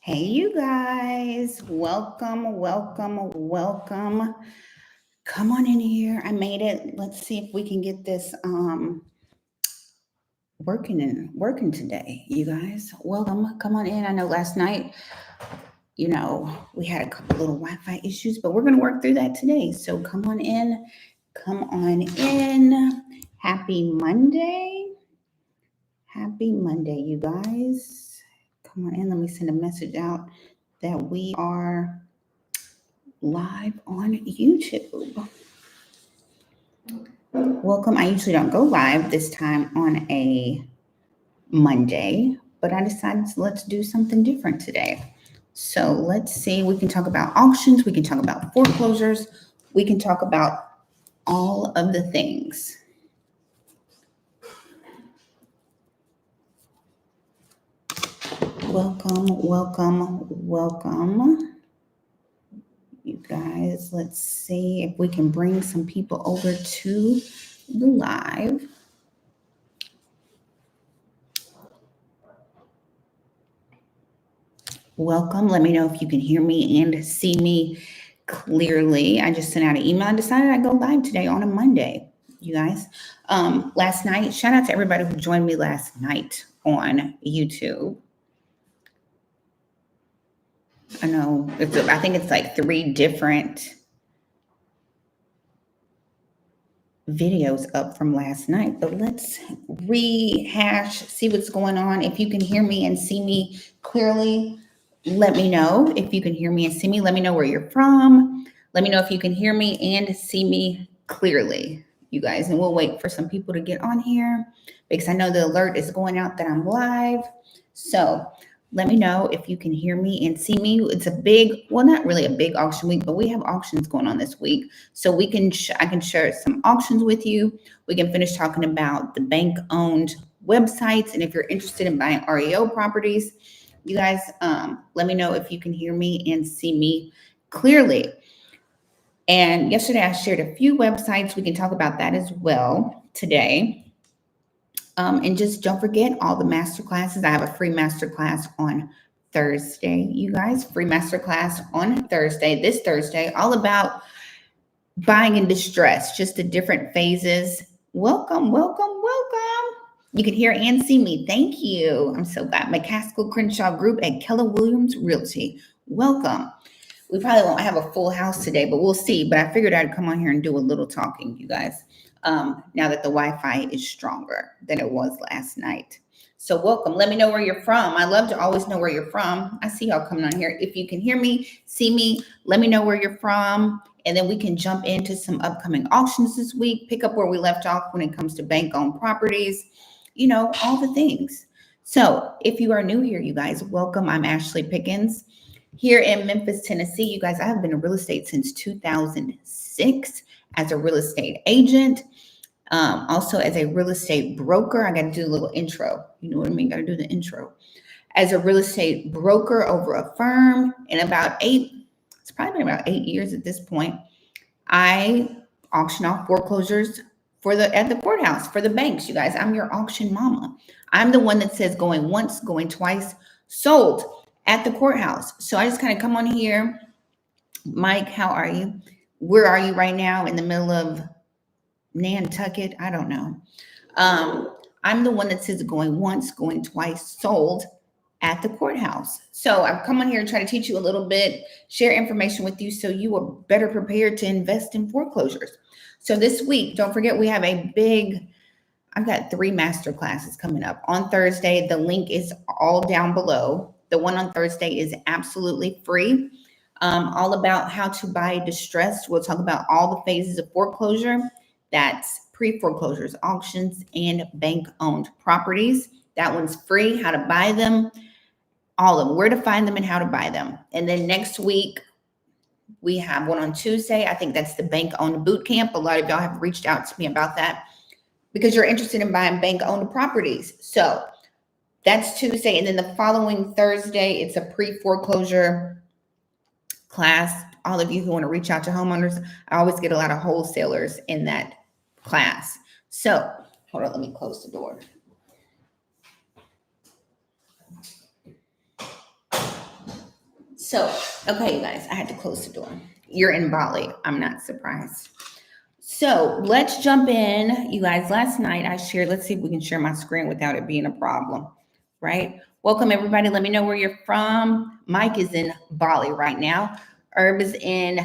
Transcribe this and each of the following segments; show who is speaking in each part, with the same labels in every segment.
Speaker 1: Hey, you guys. Welcome. Come on in here. I made it. Let's see if we can get this working today, you guys. Welcome. Come on in. I know last night, we had a couple little Wi-Fi issues, but we're going to work through that today. So come on in. Come on in. Happy Monday. Happy Monday, you guys. Come on in. Let me send a message out that we are live on YouTube. Welcome. I usually don't go live this time on a Monday, but I decided let's do something different today. So let's see. We can talk about auctions. We can talk about foreclosures. We can talk about all of the things. Welcome. You guys, let's see if we can bring some people over to the live. Welcome. Let me know if you can hear me and see me clearly. I just sent out an email. I decided I'd go live today on a Monday, you guys. Last night, shout out to everybody who joined me last night on YouTube. I know, I think it's like 3 different videos up from last night, but let's rehash, see what's going on. If you can hear me and see me clearly, let me know. If you can hear me and see me, let me know where you're from. Let me know if you can hear me and see me clearly, you guys. And we'll wait for some people to get on here because I know the alert is going out that I'm live. So let me know if you can hear me and see me. It's a big, well, not really a big auction week, but we have auctions going on this week. So I can share some auctions with you. We can finish talking about the bank-owned websites. And if you're interested in buying REO properties, you guys, let me know if you can hear me and see me clearly. And yesterday I shared a few websites. We can talk about that as well today. And just don't forget all the masterclasses. I have a free masterclass on Thursday, you guys. Free masterclass on Thursday, this Thursday, all about buying in distress, just the different phases. Welcome. You can hear and see me. Thank you. I'm so glad. McCaskill Crenshaw Group at Keller Williams Realty. Welcome. We probably won't have a full house today, but we'll see. But I figured I'd come on here and do a little talking, you guys. Now that the Wi-Fi is stronger than it was last night. So welcome. Let me know where you're from. I love to always know where you're from. I see y'all coming on here. If you can hear me, see me, let me know where you're from. And then we can jump into some upcoming auctions this week, pick up where we left off when it comes to bank-owned properties, all the things. So if you are new here, you guys, welcome. I'm Ashley Pickens here in Memphis, Tennessee. You guys, I have been in real estate since 2006 as a real estate agent. Also as a real estate broker. I got to do a little intro. You know what I mean? Got to do the intro. As a real estate broker over a firm in it's probably been about 8 years at this point. I auction off foreclosures at the courthouse for the banks. You guys, I'm your auction mama. I'm the one that says going once, going twice, sold at the courthouse. So I just kind of come on here. Mike, how are you? Where are you right now? In the middle of Nantucket? I don't know. I'm the one that says going once, going twice, sold at the courthouse. So I've come on here and try to teach you a little bit, share information with you so you are better prepared to invest in foreclosures. So this week, don't forget, we have I've got 3 master classes coming up on Thursday. The link is all down below. The one on Thursday is absolutely free. All about how to buy distressed. We'll talk about all the phases of foreclosure. That's pre-foreclosures, auctions, and bank-owned properties. That one's free, how to buy them, all of them, where to find them and how to buy them. And then next week, we have one on Tuesday. I think that's the bank-owned boot camp. A lot of y'all have reached out to me about that because you're interested in buying bank-owned properties. So that's Tuesday. And then the following Thursday, it's a pre-foreclosure class. All of you who want to reach out to homeowners, I always get a lot of wholesalers in that class. So hold on, let me close the door. So, okay, you guys, I had to close the door. You're in Bali. I'm not surprised. So let's jump in. You guys, last night I shared, let's see if we can share my screen without it being a problem, right? Welcome, everybody. Let me know where you're from. Mike is in Bali right now. Herb is in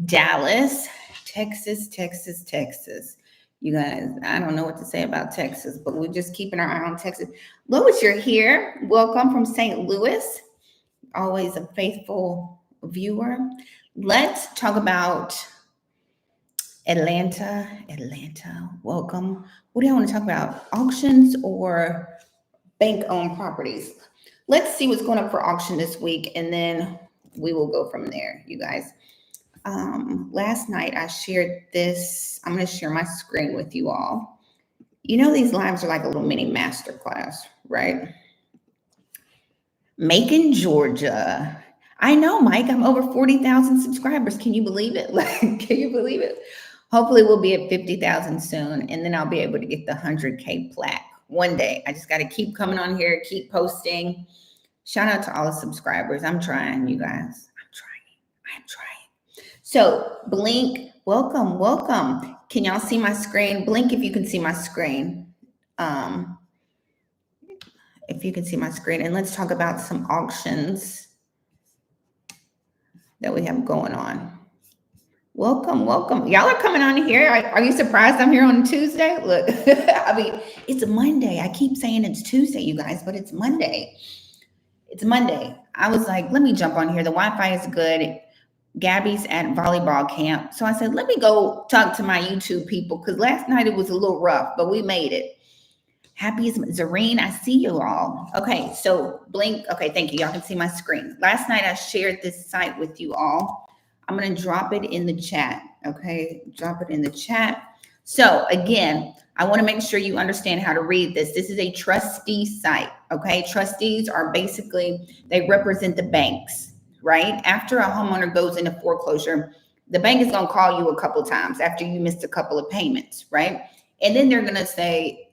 Speaker 1: Dallas, Texas, Texas, Texas. You guys, I don't know what to say about Texas, but we're just keeping our eye on Texas. Lois, you're here. Welcome from St. Louis. Always a faithful viewer. Let's talk about Atlanta. Welcome. What do you want to talk about? Auctions or bank-owned properties? Let's see what's going up for auction this week, and then we will go from there, you guys. Last night I shared this. I'm going to share my screen with you all. You know, these lives are like a little mini masterclass, right? Macon, Georgia. I know, Mike, I'm over 40,000 subscribers. Can you believe it? Can you believe it? Hopefully we'll be at 50,000 soon, and then I'll be able to get the 100K plaque one day. I just got to keep coming on here, keep posting. Shout out to all the subscribers. I'm trying, you guys. I'm trying. So Blink, welcome. Can y'all see my screen? Blink if you can see my screen. If you can see my screen, and let's talk about some auctions that we have going on. Welcome. Y'all are coming on here. Are you surprised I'm here on Tuesday? Look, I mean, it's Monday. I keep saying it's Tuesday, you guys, but it's Monday. It's Monday. I was like, let me jump on here. The Wi-Fi is good. Gabby's at volleyball camp. So I said, let me go talk to my YouTube people, because last night it was a little rough, but we made it. Happy as Zareen, I see you all. Okay, so Blink. Okay, thank you. Y'all can see my screen. Last night I shared this site with you all. I'm going to drop it in the chat. Okay, drop it in the chat. So again, I want to make sure you understand how to read this. This is a trustee site. Okay, trustees are basically, they represent the banks, right? After a homeowner goes into foreclosure, the bank is going to call you a couple times after you missed a couple of payments, right? And then they're going to say,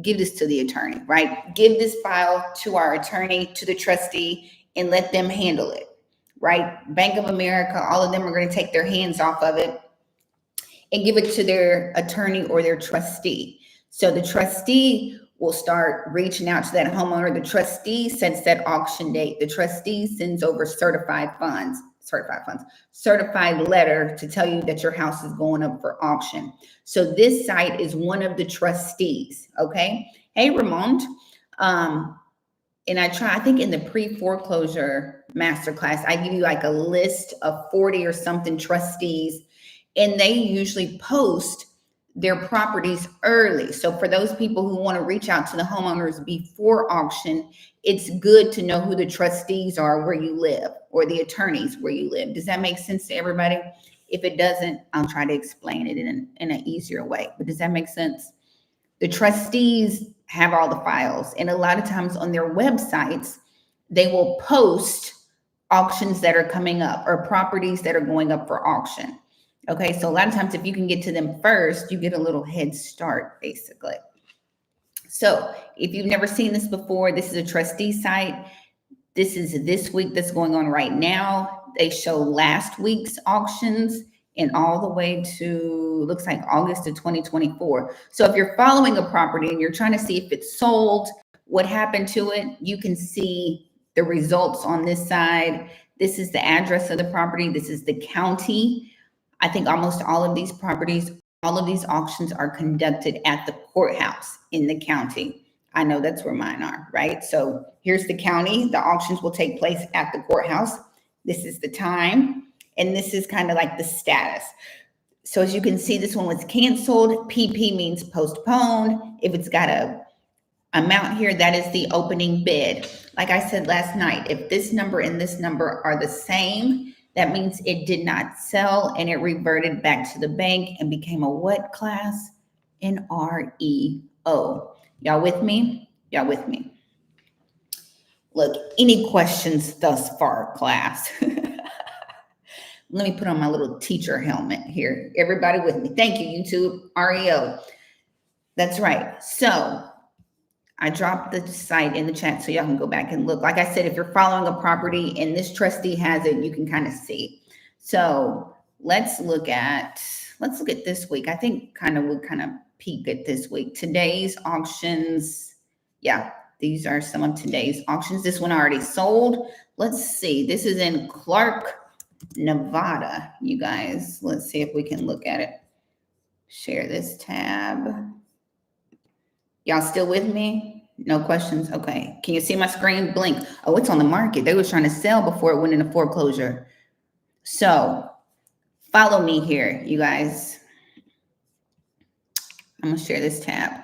Speaker 1: give this to the attorney, right? Give this file to our attorney, to the trustee, and let them handle it, right? Bank of America, all of them are going to take their hands off of it and give it to their attorney or their trustee. So the trustee will start reaching out to that homeowner. The trustee sets that auction date. The trustee sends over certified letter to tell you that your house is going up for auction. So this site is one of the trustees. Okay. Hey, Ramon. And I think in the pre-foreclosure masterclass, I give you like a list of 40 or something trustees, and they usually post their properties early. So for those people who want to reach out to the homeowners before auction, it's good to know who the trustees are where you live, or the attorneys where you live. Does that make sense to everybody? If it doesn't, I'll try to explain it in an easier way. But does that make sense? The trustees have all the files, and a lot of times on their websites, they will post auctions that are coming up or properties that are going up for auction. Okay, so a lot of times if you can get to them first, you get a little head start, basically. So if you've never seen this before, this is a trustee site. This is this week that's going on right now. They show last week's auctions and all the way to, looks like August of 2024. So if you're following a property and you're trying to see if it's sold, what happened to it, you can see the results on this side. This is the address of the property. This is the county. I think almost all of these properties, all of these auctions are conducted at the courthouse in the county. I know that's where mine are, right? So here's the county. The auctions will take place at the courthouse. This is the time, and this is kind of like the status. So as you can see, this one was canceled. PP means postponed. If it's got a amount here, that is the opening bid. Like I said last night, if this number and this number are the same, that means it did not sell and it reverted back to the bank and became a what class? An REO. Y'all with me? Y'all with me? Look, any questions thus far, class? Let me put on my little teacher helmet here. Everybody with me. Thank you, YouTube. REO. That's right. So I dropped the site in the chat so y'all can go back and look. Like I said, if you're following a property and this trustee has it, you can kind of see. So let's look at this week. I think we'll kind of peek at this week. Today's auctions. Yeah, these are some of today's auctions. This one already sold. Let's see. This is in Clark, Nevada, you guys. Let's see if we can look at it. Share this tab. Y'all still with me? No questions? Okay. Can you see my screen blink? Oh, it's on the market. They were trying to sell before it went into foreclosure. So follow me here, you guys. I'm going to share this tab.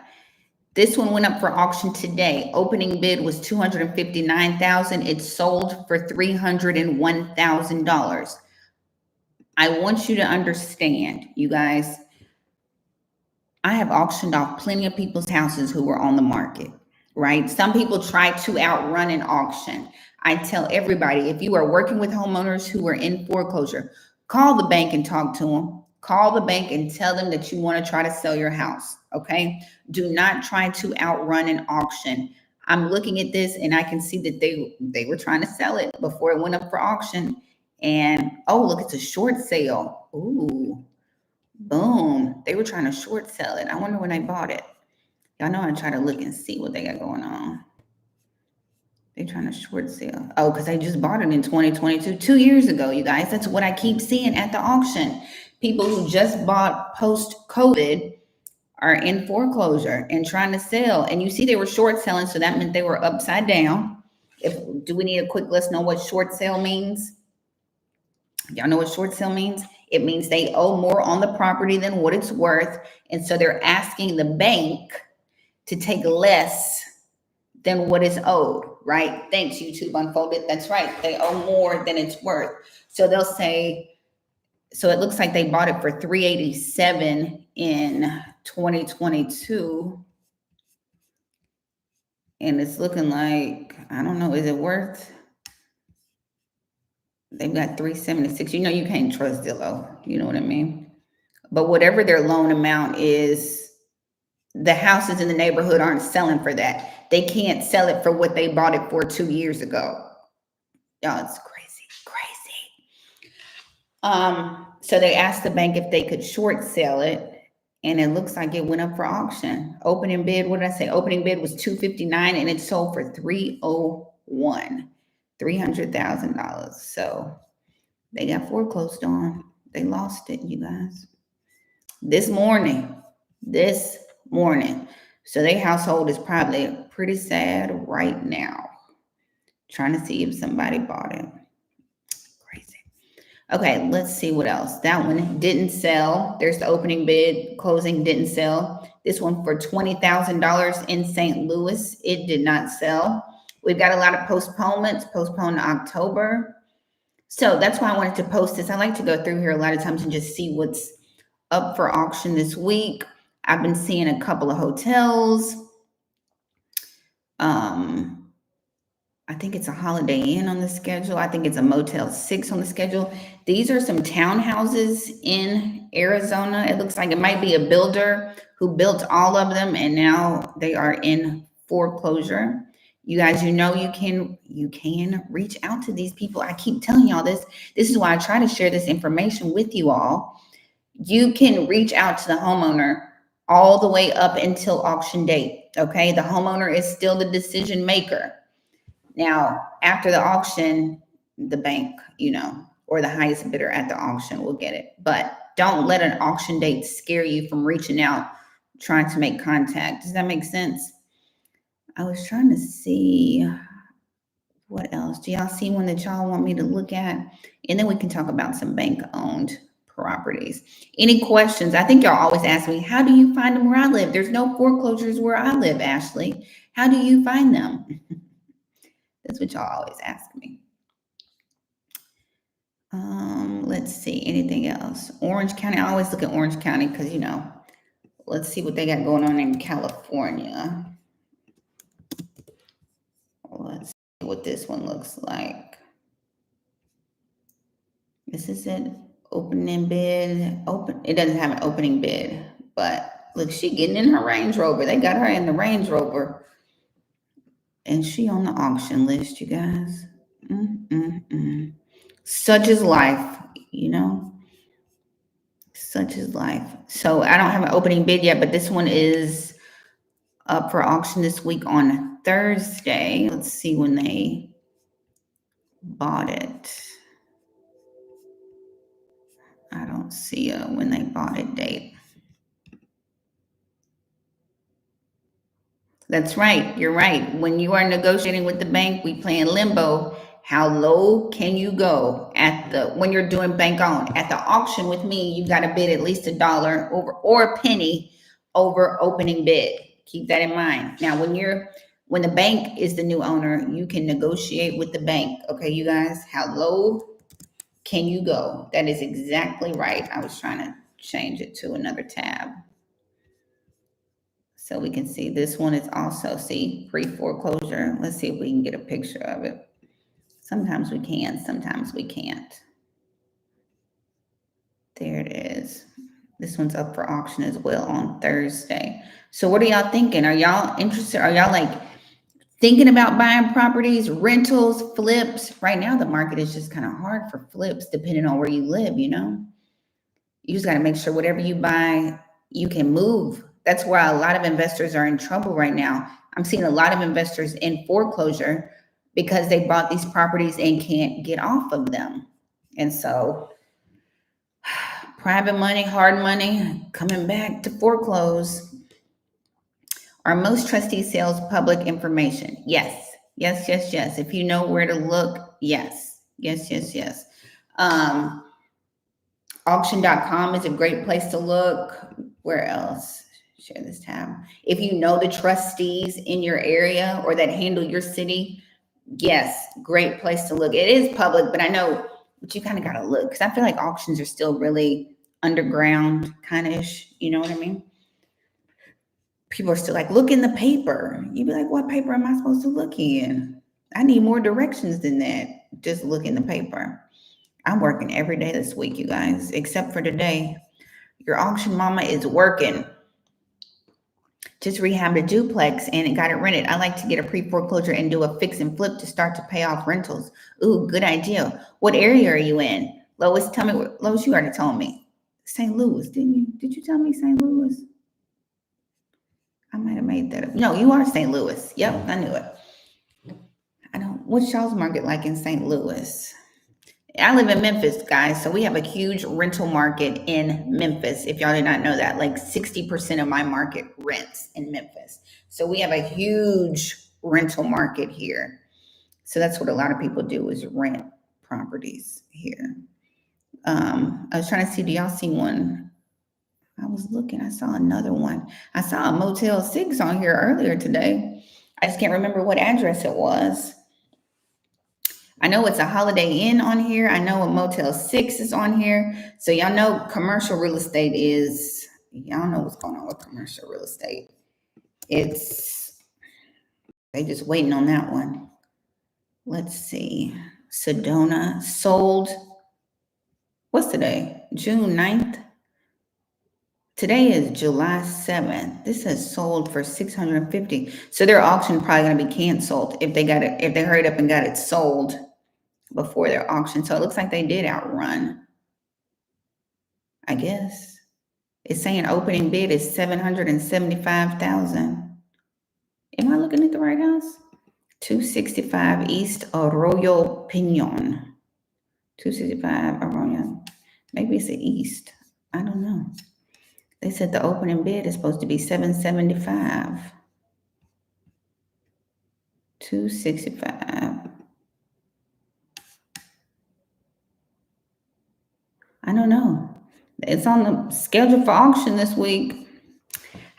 Speaker 1: This one went up for auction today. Opening bid was $259,000. It sold for $301,000. I want you to understand, you guys, I have auctioned off plenty of people's houses who were on the market, right? Some people try to outrun an auction. I tell everybody, if you are working with homeowners who are in foreclosure, call the bank and talk to them. Call the bank and tell them that you want to try to sell your house, okay? Do not try to outrun an auction. I'm looking at this and I can see that they were trying to sell it before it went up for auction. And, oh, look, it's a short sale. Ooh. Boom. They were trying to short sell it. I wonder when they bought it. Y'all know I try to look and see what they got going on. They're trying to short sell. Oh, because they just bought it in 2022, 2 years ago, you guys. That's what I keep seeing at the auction. People who just bought post-COVID are in foreclosure and trying to sell. And you see they were short selling, so that meant they were upside down. Do we need a quick let's know what short sale means? Y'all know what short sale means? It means they owe more on the property than what it's worth. And so they're asking the bank to take less than what is owed, right? Thanks, YouTube Unfolded. That's right. They owe more than it's worth. So they'll say, so it looks like they bought it for $387 in 2022. And it's looking like, I don't know, is it worth? They've got 376. You know, you can't trust Zillow. You know what I mean? But whatever their loan amount is, the houses in the neighborhood aren't selling for that. They can't sell it for what they bought it for 2 years ago. Y'all, it's crazy, crazy. So they asked the bank if they could short sell it, and it looks like it went up for auction. Opening bid, what did I say? Opening bid was $259, and it sold for $301. $300,000. So they got foreclosed on. They lost it, you guys. This morning. So their household is probably pretty sad right now. Trying to see if somebody bought it. Crazy. Okay, let's see what else. That one didn't sell. There's the opening bid. Closing didn't sell. This one for $20,000 in St. Louis. It did not sell. We've got a lot of postponements, postponed to October. So that's why I wanted to post this. I like to go through here a lot of times and just see what's up for auction this week. I've been seeing a couple of hotels. I think it's a Holiday Inn on the schedule. I think it's a Motel 6 on the schedule. These are some townhouses in Arizona. It looks like it might be a builder who built all of them, and now they are in foreclosure. You guys, you know, you can reach out to these people. I keep telling y'all this. This is why I try to share this information with you all. You can reach out to the homeowner all the way up until auction date. Okay. The homeowner is still the decision maker. Now, after the auction, the bank, or the highest bidder at the auction will get it. But don't let an auction date scare you from reaching out, trying to make contact. Does that make sense? I was trying to see what else. Do y'all see one that y'all want me to look at? And then we can talk about some bank-owned properties. Any questions? I think y'all always ask me, how do you find them where I live? There's no foreclosures where I live, Ashley. How do you find them? That's what y'all always ask me. Let's see, anything else? Orange County. I always look at Orange County because, let's see what they got going on in California. Let's see what this one looks like. This is it. Opening bid. It doesn't have an opening bid, but look, she getting in her Range Rover. They got her in the Range Rover. And she on the auction list, you guys. Such is life, you know. Such is life. So I don't have an opening bid yet, but this one is up for auction this week on Thursday. Let's see when they bought it. I don't see when they bought it date. That's right. You're right. When you are negotiating with the bank, we play in limbo. How low can you go when you're doing bank owned? At the auction with me, you got to bid at least $1 over or a penny over opening bid. Keep that in mind. Now, when the bank is the new owner, you can negotiate with the bank. Okay, you guys, how low can you go? That is exactly right. I was trying to change it to another tab. So we can see this one is also, pre-foreclosure. Let's see if we can get a picture of it. Sometimes we can, sometimes we can't. There it is. This one's up for auction as well on Thursday. So what are y'all thinking? Are y'all interested? Are y'all like thinking about buying properties, rentals, flips? Right now, the market is just kind of hard for flips depending on where you live, you know? You just got to make sure whatever you buy, you can move. That's why a lot of investors are in trouble right now. I'm seeing a lot of investors in foreclosure because they bought these properties and can't get off of them. And so private money, hard money, coming back to foreclose. Are most trustee sales public information? Yes. Yes, yes, yes. If you know where to look, yes. Yes, yes, yes. Auction.com is a great place to look. Where else? Share this tab. If you know the trustees in your area or that handle your city, yes, great place to look. It is public, but I know, but you kind of got to look because I feel like auctions are still really underground kind of ish. You know what I mean? People are still like, look in the paper. You'd be like, what paper am I supposed to look in? I need more directions than that. Just look in the paper. I'm working every day this week, you guys, except for today. Your auction mama is working. Just rehabbed a duplex and it got it rented. I like to get a pre-foreclosure and do a fix and flip to start to pay off rentals. Ooh, good idea. What area are you in? Lois, tell me. Lois, you already told me. St. Louis, didn't you? Did you tell me St. Louis? I might have made that up. No, you are St. Louis. Yep, I knew it. What's y'all's market like in St. Louis? I live in Memphis, guys, so we have a huge rental market in Memphis. If y'all did not know that, like 60% of my market rents in Memphis. So we have a huge rental market here. So that's what a lot of people do is rent properties here. I was trying to see, do y'all see one? I was looking, I saw another one. I saw a Motel 6 on here earlier today. I just can't remember what address it was. I know it's a Holiday Inn on here. I know a Motel 6 is on here. So y'all know commercial real estate is, y'all know what's going on with commercial real estate. They just waiting on that one. Let's see. Sedona sold, what's today? June 9th. Today is July 7th. This has sold for $650. So their auction probably gonna be canceled if they hurried up and got it sold before their auction. So it looks like they did outrun, I guess. It's saying opening bid is $775,000. Am I looking at the right house? 265 East Arroyo Pinon. 265 Arroyo. Maybe it's the east. I don't know. They said the opening bid is supposed to be $775. 265. I don't know. It's on the schedule for auction this week.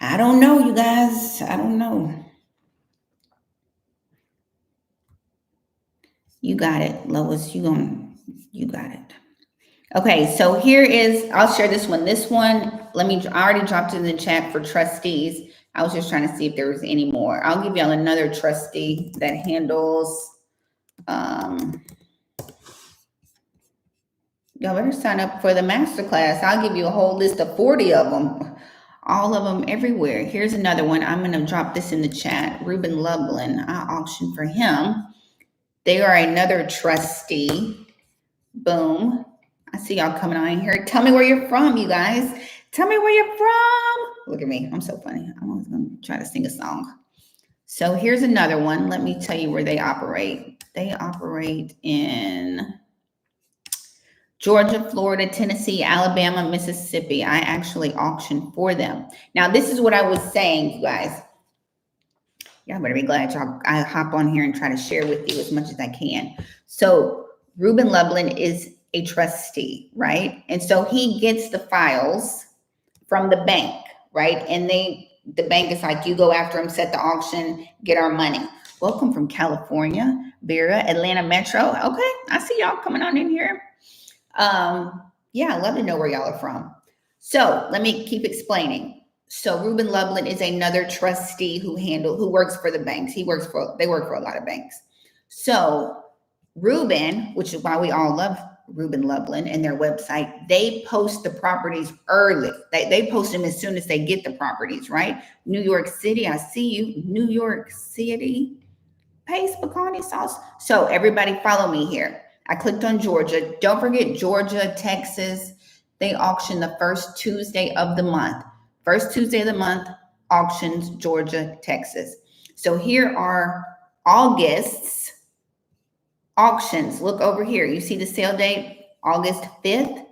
Speaker 1: I don't know, you guys. I don't know. You got it, Lois. You got it. Okay, so here is, I'll share this one. This one, I already dropped it in the chat for trustees. I was just trying to see if there was any more. I'll give y'all another trustee that handles, y'all better sign up for the masterclass. I'll give you a whole list of 40 of them. all of them everywhere. Here's another one. I'm going to drop this in the chat. Ruben Lublin, I auctioned for him. They are another trustee. Boom. I see y'all coming on in here. Tell me where you're from, you guys. Tell me where you're from. Look at me. I'm so funny. I'm always going to try to sing a song. So here's another one. Let me tell you where they operate. They operate in Georgia, Florida, Tennessee, Alabama, Mississippi. I actually auctioned for them. Now, this is what I was saying, you guys. Y'all better be glad I hop on here and try to share with you as much as I can. So Ruben Lublin is a trustee, right? And so he gets the files from the bank, right? And the bank is like, you go after him, set the auction, get our money. Welcome from California, Vera, Atlanta Metro. Okay, I see y'all coming on in here. Yeah, I'd love to know where y'all are from. So let me keep explaining. So Ruben Lublin is another trustee who works for the banks. They work for a lot of banks. So Ruben, which is why we all love Ruben Lublin and their website, they post the properties early. They post them as soon as they get the properties, right? New York City, I see you. New York City, paste Bacardi sauce. So everybody follow me here. I clicked on Georgia. Don't forget Georgia, Texas. They auction the first Tuesday of the month. First Tuesday of the month, auctions, Georgia, Texas. So here are August's auctions. Look over here. You see the sale date, August 5th.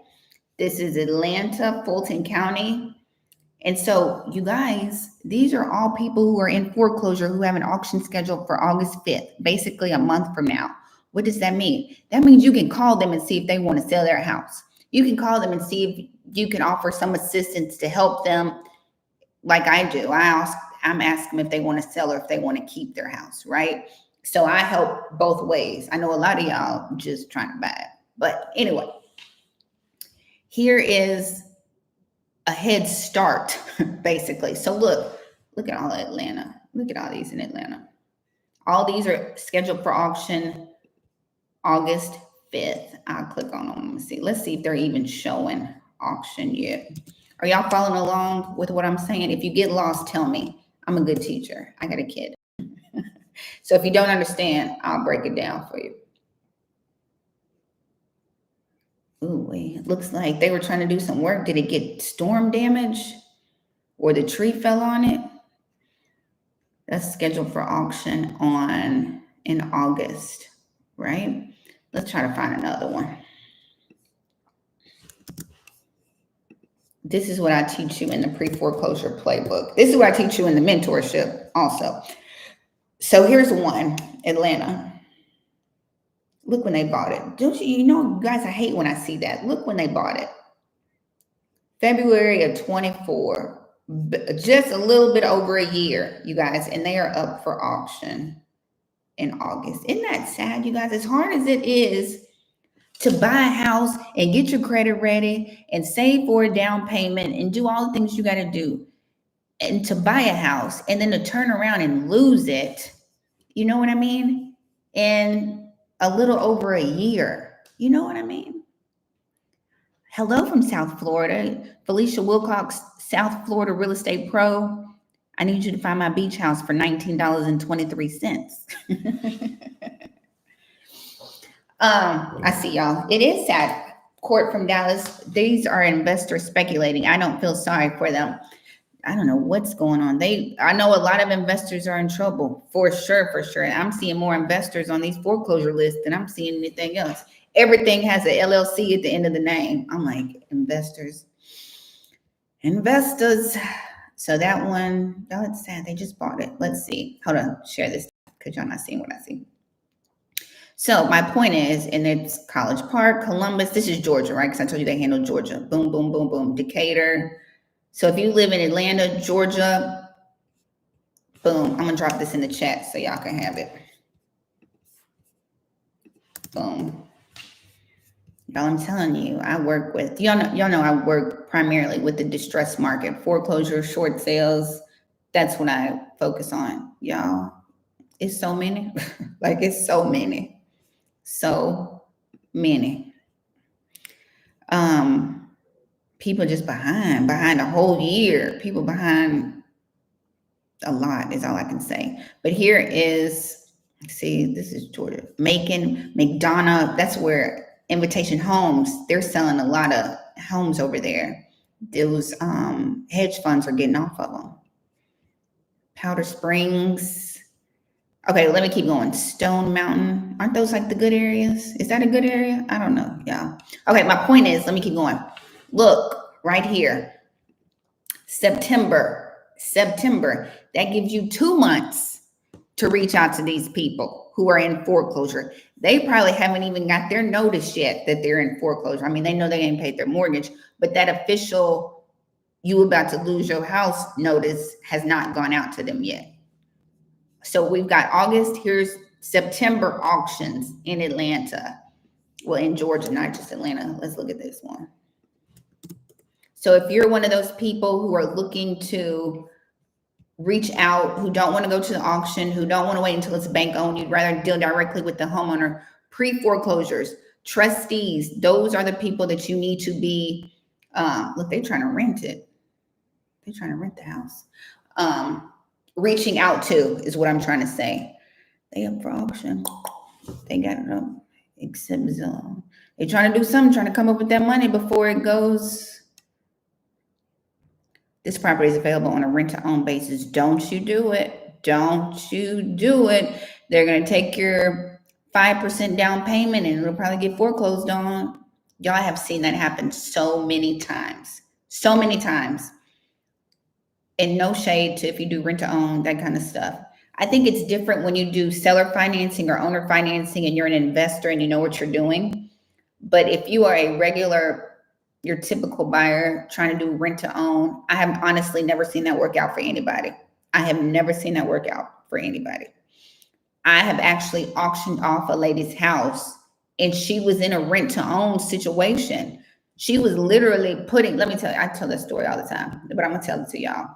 Speaker 1: This is Atlanta, Fulton County. And so you guys, these are all people who are in foreclosure who have an auction scheduled for August 5th, basically a month from now. What does that mean? That means you can call them and see if they want to sell their house. You can call them and see if you can offer some assistance to help them like I do. I'm asking them if they want to sell or if they want to keep their house, right? So I help both ways. I know a lot of y'all just trying to buy it. But anyway, here is a head start, basically. So look at all Atlanta. Look at all these in Atlanta. All these are scheduled for auction August 5th. I'll click on them and see. Let's see if they're even showing auction yet. Are y'all following along with what I'm saying? If you get lost, tell me. I'm a good teacher. I got a kid. So if you don't understand, I'll break it down for you. Ooh, wait, it looks like they were trying to do some work. Did it get storm damage or the tree fell on it? That's scheduled for auction in August, right? Let's try to find another one. This is what I teach you in the pre-foreclosure playbook. This is what I teach you in the mentorship also. So here's one, Atlanta. Look when they bought it. Don't you know, guys, I hate when I see that. Look when they bought it. February of 24, just a little bit over a year, you guys, and they are up for auction in August. Isn't that sad, you guys? As hard as it is to buy a house and get your credit ready and save for a down payment and do all the things you got to do, and to buy a house and then to turn around and lose it, you know what I mean? In a little over a year, you know what I mean? Hello from South Florida, Felicia Wilcox, South Florida Real Estate Pro. I need you to find my beach house for $19.23. I see y'all. It is sad. Court from Dallas. These are investors speculating. I don't feel sorry for them. I don't know what's going on. I know a lot of investors are in trouble for sure. I'm seeing more investors on these foreclosure lists than I'm seeing anything else. Everything has an LLC at the end of the name. I'm like, investors. So that one, it's sad. They just bought it. Let's see. Hold on. Share this because y'all not seeing what I see. So my point is, and it's College Park, Columbus. This is Georgia, right? Because I told you they handle Georgia. Boom, boom, boom, boom. Decatur. So if you live in Atlanta, Georgia, boom. I'm going to drop this in the chat so y'all can have it. Boom. Y'all, I'm telling you, I work with, y'all know I work primarily with the distressed market, foreclosure, short sales. That's what I focus on, y'all. It's so many. Like, it's so many. So many. People just behind a whole year. People behind a lot is all I can say. But here is, see, this is Georgia. Macon, McDonough, that's where Invitation Homes, they're selling a lot of homes over there. Those hedge funds are getting off of them. Powder Springs. Okay, let me keep going. Stone Mountain. Aren't those like the good areas? Is that a good area? I don't know. Yeah. Okay, my point is, let me keep going. Look, right here. September. That gives you 2 months to reach out to these people who are in foreclosure. They probably haven't even got their notice yet that they're in foreclosure. I mean, they know they ain't paid their mortgage, but that official "you about to lose your house" notice has not gone out to them yet. So we've got August. Here's September auctions in Atlanta. Well, in Georgia, not just Atlanta. Let's look at this one. So if you're one of those people who are looking to reach out, who don't want to go to the auction, who don't want to wait until it's bank owned, you'd rather deal directly with the homeowner, pre-foreclosures, trustees, those are the people that you need to be, look, they're trying to rent it. They're trying to rent the house. Reaching out to is what I'm trying to say. They up for auction. They got it up. Except they're trying to do something, trying to come up with that money before it goes. This property is available on a rent-to-own basis. Don't you do it. Don't you do it. They're going to take your 5% down payment and it'll probably get foreclosed on. Y'all have seen that happen so many times. So many times. And no shade to if you do rent-to-own, that kind of stuff. I think it's different when you do seller financing or owner financing and you're an investor and you know what you're doing. But if you are a regular, your typical buyer trying to do rent to own, I have honestly never seen that work out for anybody. I have never seen that work out for anybody. I have actually auctioned off a lady's house and she was in a rent to own situation. She was literally putting, let me tell you, I tell that story all the time, but I'm going to tell it to y'all.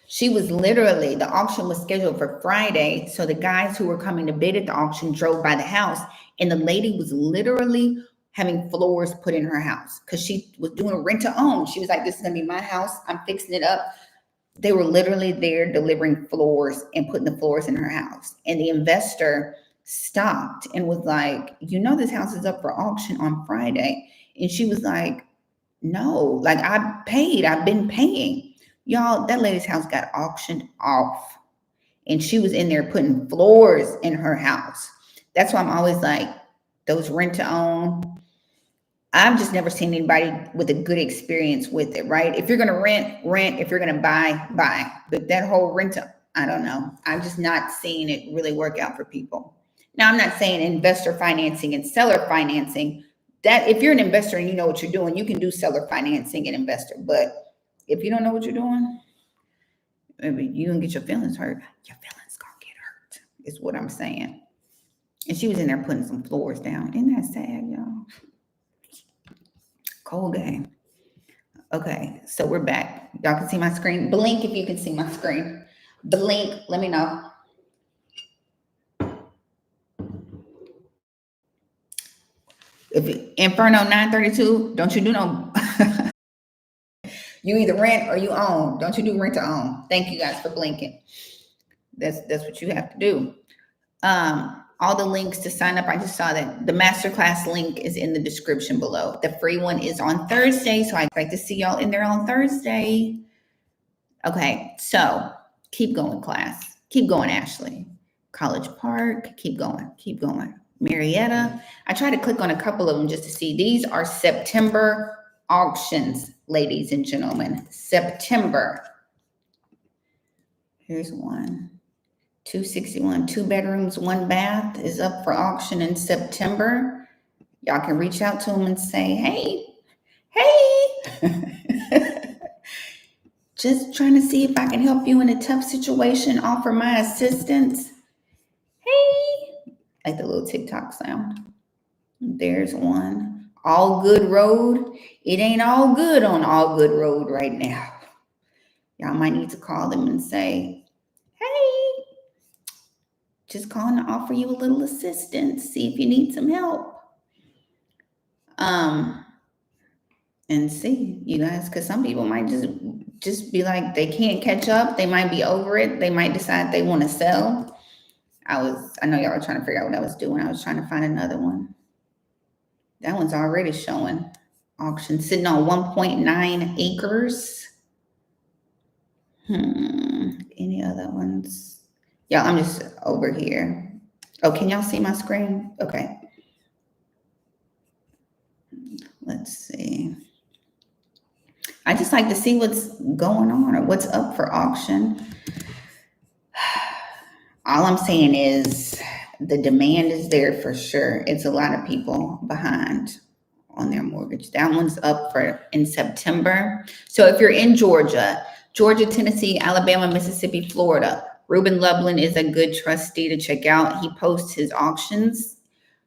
Speaker 1: She was literally, the auction was scheduled for Friday. So the guys who were coming to bid at the auction drove by the house and the lady was literally having floors put in her house because she was doing rent to own. She was like, this is going to be my house. I'm fixing it up. They were literally there delivering floors and putting the floors in her house. And the investor stopped and was like, you know, this house is up for auction on Friday. And she was like, no, like I've been paying. Y'all, that lady's house got auctioned off and she was in there putting floors in her house. That's why I'm always like, those rent to own, I've just never seen anybody with a good experience with it, right? If you're going to rent. If you're going to buy. But that whole rent, I don't know. I'm just not seeing it really work out for people. Now, I'm not saying investor financing and seller financing. That if you're an investor and you know what you're doing, you can do seller financing and investor. But if you don't know what you're doing, maybe you can get your feelings hurt. Your feelings gonna get hurt, is what I'm saying. And she was in there putting some floors down. Isn't that sad, y'all? Cold game. Okay, so we're back. Y'all can see my screen. Blink if you can see my screen. Blink, let me know. If Inferno 932, don't you do no. You either rent or you own. Don't you do rent to own. Thank you guys for blinking. That's what you have to do. All the links to sign up, I just saw that the masterclass link is in the description below. The free one is on Thursday, so I expect to see y'all in there on Thursday. Okay, so keep going, class. Keep going, Ashley. College Park, keep going. Marietta. I tried to click on a couple of them just to see. These are September auctions, ladies and gentlemen. September. Here's one. 261, 2 bedrooms, 1 bath is up for auction in September. Y'all can reach out to them and say, hey, just trying to see if I can help you in a tough situation, offer my assistance. Hey, like the little TikTok sound. There's one. All Good Road. It ain't all good on All Good Road right now. Y'all might need to call them and say, hey, just calling to offer you a little assistance. See if you need some help. and see, you guys, because some people might just be like they can't catch up. They might be over it. They might decide they want to sell. I know y'all were trying to figure out what I was doing. I was trying to find another one. That one's already showing auction, sitting on 1.9 acres. Any other ones? Yeah, I'm just over here. Oh, can y'all see my screen? Okay. Let's see. I just like to see what's going on or what's up for auction. All I'm saying is the demand is there for sure. It's a lot of people behind on their mortgage. That one's up for in September. So if you're in Georgia, Tennessee, Alabama, Mississippi, Florida, Ruben Lublin is a good trustee to check out. He posts his auctions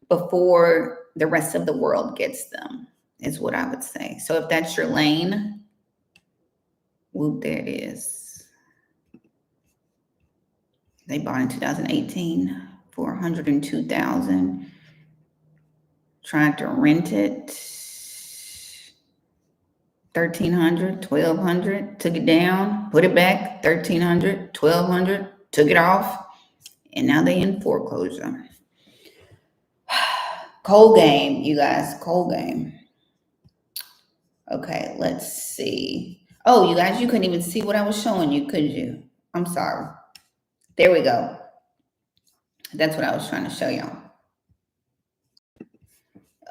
Speaker 1: before the rest of the world gets them, is what I would say. So if that's your lane, whoop, there it is. They bought in 2018 for $102,000. Tried to rent it, $1,300, $1,200, took it down, put it back, $1,300, $1,200, took it off, and now they in foreclosure. Cold game, you guys, cold game. Okay, let's see. Oh, you guys, you couldn't even see what I was showing you, could you? I'm sorry. There we go. That's what I was trying to show y'all.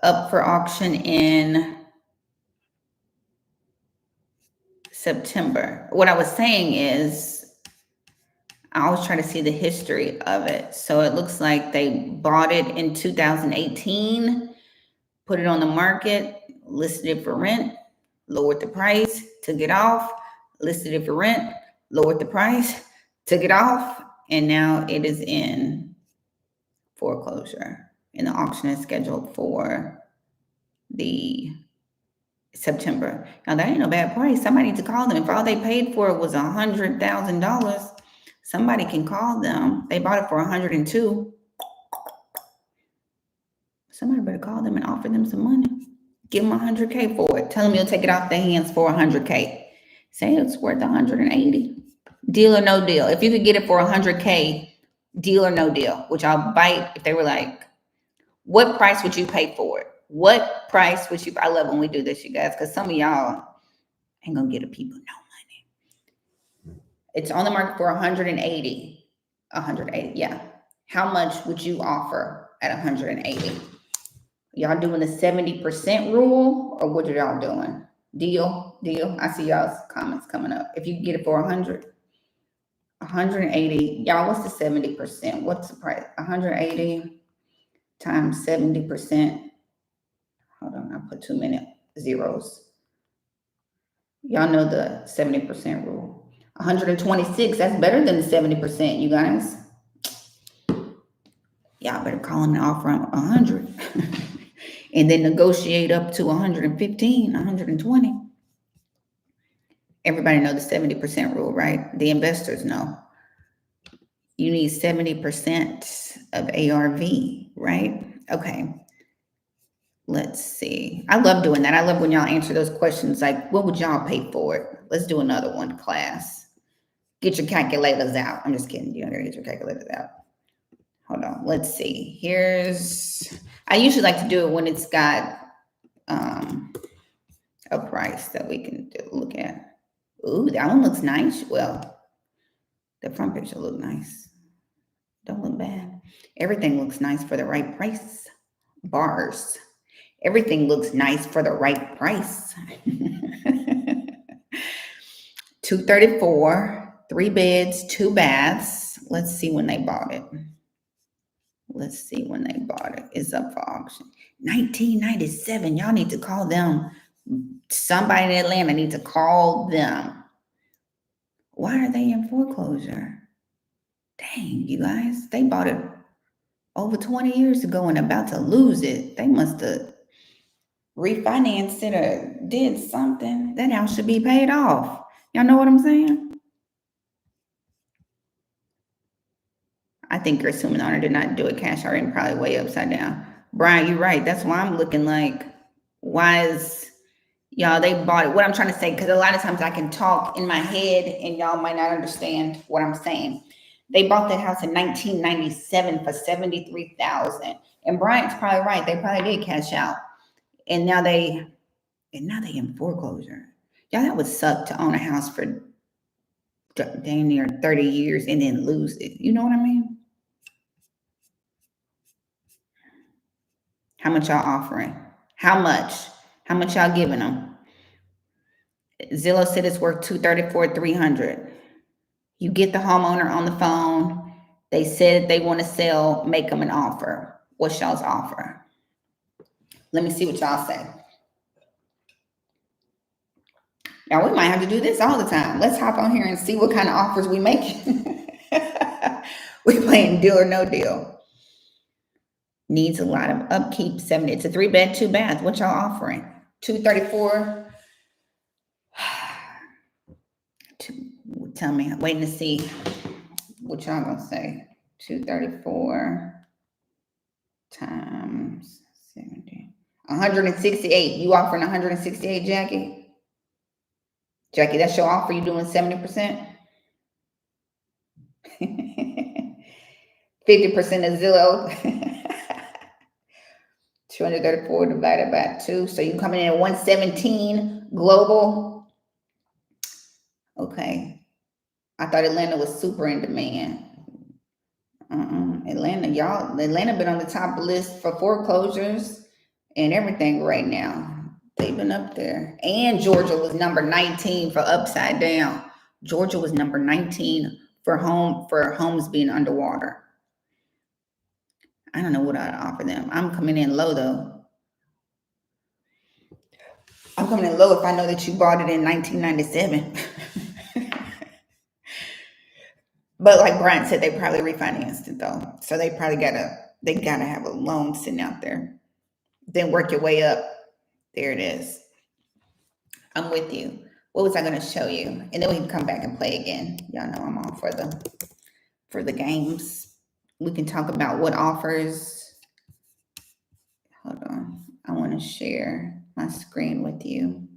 Speaker 1: Up for auction in September. What I was saying is, I always try to see the history of it. So it looks like they bought it in 2018, put it on the market, listed it for rent, lowered the price, took it off, listed it for rent, lowered the price, took it off, and now it is in foreclosure. And the auction is scheduled for the September. Now that ain't no bad price. Somebody needs to call them. If all they paid for it was $100,000, somebody can call them. They bought it for 102. Somebody better call them and offer them some money. Give them $100K for it. Tell them you'll take it off their hands for $100K. Say it's worth 180. Deal or no deal. If you could get it for 100K, deal or no deal, which I'll bite if they were like, what price would you pay for it? What price would you? I love when we do this, you guys, because some of y'all ain't gonna get a people no money. It's on the market for 180. 180, yeah. How much would you offer at 180? Y'all doing the 70% rule, or what are y'all doing? Deal. I see y'all's comments coming up. If you get it for 180, y'all, what's the 70%? What's the price? 180 times 70%. Hold on, I put too many zeros. Y'all know the 70% rule. 126, that's better than the 70%, you guys. Y'all better call them and offer them 100. And then negotiate up to 115, 120. Everybody know the 70% rule, right? The investors know. You need 70% of ARV, right? Okay. Let's see. I love doing that. I love when y'all answer those questions like, what would y'all pay for it? Let's do another one, class. Get your calculators out. I'm just kidding. You don't gotta get your calculators out. Hold on. Let's see. I usually like to do it when it's got a price that we can look at. Ooh, that one looks nice. Well, the front picture look nice. Don't look bad. Everything looks nice for the right price. Bars. Everything looks nice for the right price. 234, 3 beds, 2 baths. Let's see when they bought it. It's up for auction. 1997. Y'all need to call them. Somebody in Atlanta needs to call them. Why are they in foreclosure? Dang, you guys. They bought it over 20 years ago and about to lose it. They must have refinanced it or did something. That house should be paid off. Y'all know what I'm saying? I think your assuming owner did not do it cash out and probably way upside down. Brian, you're right. That's why I'm looking like, why is, Y'all, they bought it. What I'm trying to say, because a lot of times I can talk in my head and y'all might not understand what I'm saying. They bought that house in 1997 for $73,000. And Bryant's probably right. They probably did cash out. And now they in foreclosure. Y'all, that would suck to own a house for damn near 30 years and then lose it. You know what I mean? How much y'all offering? How much? How much y'all giving them? Zillow said it's worth $234,300. You get the homeowner on the phone. They said they want to sell. Make them an offer. What's y'all's offer? Let me see what y'all say. Now, we might have to do this all the time. Let's hop on here and see what kind of offers we make. We playing deal or no deal. Needs a lot of upkeep. 70. It's a 3-bed, 2-bath. What y'all offering? $234. Tell me. I'm waiting to see what y'all gonna say. 234 times 70. 168. You offering 168, Jackie? Jackie, that's your offer. You doing 70%? 50% of Zillow. 234 divided by 2. So you coming in at 117 global. Okay. I thought Atlanta was super in demand. Atlanta been on the top list for foreclosures and everything right now. They've been up there. And Georgia was number 19 for upside down. Georgia was number 19 for homes being underwater. I don't know what I'd offer them. I'm coming in low though. I'm coming in low if I know that you bought it in 1997. But like Brian said, they probably refinanced it though. So they probably gotta have a loan sitting out there. Then work your way up. There it is. I'm with you. What was I gonna show you? And then we can come back and play again. Y'all know I'm all for the games. We can talk about what offers. Hold on. I want to share my screen with you.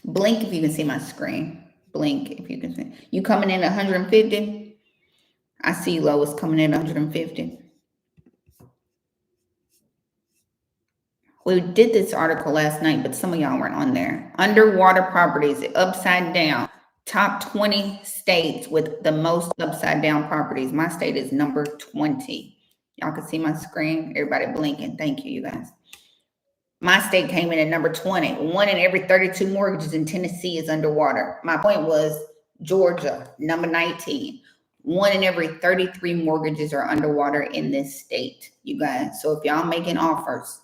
Speaker 1: Blink if you can see my screen. Blink if you can see. You coming in at 150? I see Lois coming in at 150. We did this article last night, but some of y'all weren't on there. Underwater properties, upside down. Top 20 states with the most upside down properties. My state is number 20. Y'all can see my screen. Everybody blinking. Thank you, you guys. My state came in at number 20. 1 in every 32 mortgages in Tennessee is underwater. My point was Georgia, number 19. 1 in every 33 mortgages are underwater in this state, you guys. So if y'all making offers,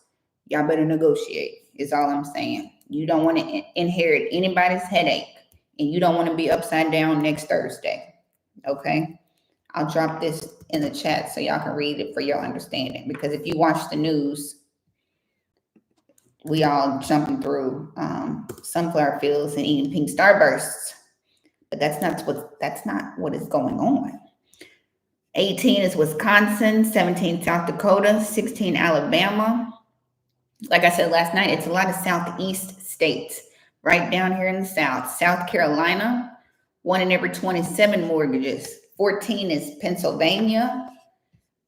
Speaker 1: y'all better negotiate, is all I'm saying. You don't want to inherit anybody's headache, and you don't want to be upside down next Thursday, okay? I'll drop this in the chat so y'all can read it for your understanding, because if you watch the news, we all jumping through sunflower fields and eating pink starbursts, but that's not what is going on. 18 is Wisconsin, 17 South Dakota, 16 Alabama. Like I said last night, it's a lot of Southeast states right down here in the South. South Carolina, 1 in every 27 mortgages. 14 is Pennsylvania.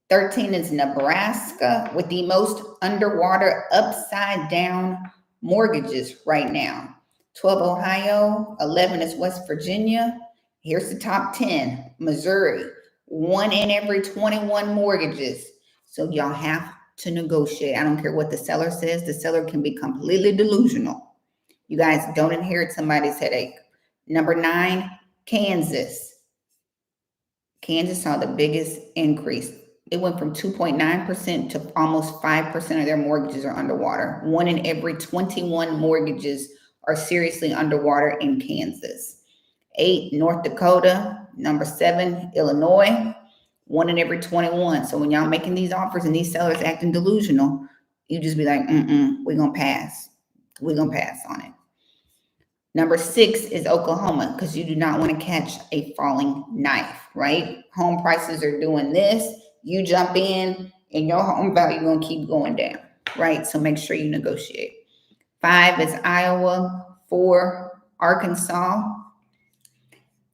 Speaker 1: 13 is Nebraska, with the most underwater upside down mortgages right now. 12 Ohio, 11 is West Virginia. Here's the top 10. Missouri, 1 in every 21 mortgages. So y'all have to negotiate. I don't care what the seller says. The seller can be completely delusional. You guys don't inherit somebody's headache. Number 9, Kansas. Kansas saw the biggest increase. It went from 2.9% to almost 5% of their mortgages are underwater. 1 in every 21 mortgages are seriously underwater in Kansas. 8, North Dakota. Number 7, Illinois. 1 in every 21. So when y'all making these offers and these sellers acting delusional, you just be like, we're going to pass. We're going to pass on it. Number 6 is Oklahoma, because you do not want to catch a falling knife, right? Home prices are doing this. You jump in and your home value going to keep going down, right? So make sure you negotiate. 5 is Iowa. 4, Arkansas.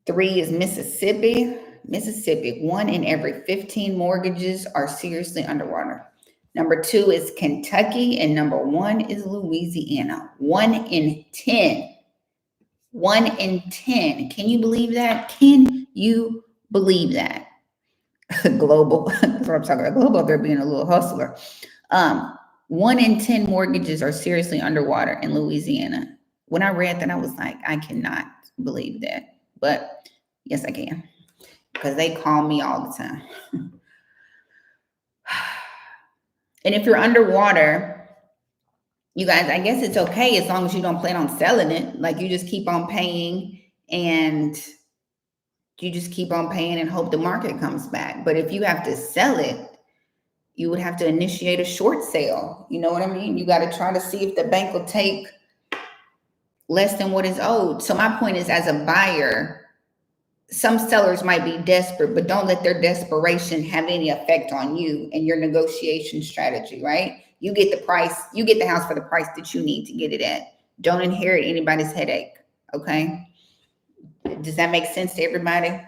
Speaker 1: 3 is Mississippi. Mississippi, 1 in every 15 mortgages are seriously underwater. Number 2 is Kentucky, and number 1 is Louisiana. 1 in 10. 1 in 10. Can you believe that? Can you believe that? Global, that's what I'm talking about. Global, they're being a little hustler. 1 in 10 mortgages are seriously underwater in Louisiana. When I read that, I was like, I cannot believe that. But yes, I can, because they call me all the time. And if you're underwater, you guys, I guess it's okay as long as you don't plan on selling it. Like, you just keep on paying and hope the market comes back. But if you have to sell it, you would have to initiate a short sale. You know what I mean? You got to try to see if the bank will take less than what is owed. So my point is, as a buyer, some sellers might be desperate, but don't let their desperation have any effect on you and your negotiation strategy, right? You get the price, you get the house for the price that you need to get it at. Don't inherit anybody's headache, okay? Does that make sense to everybody?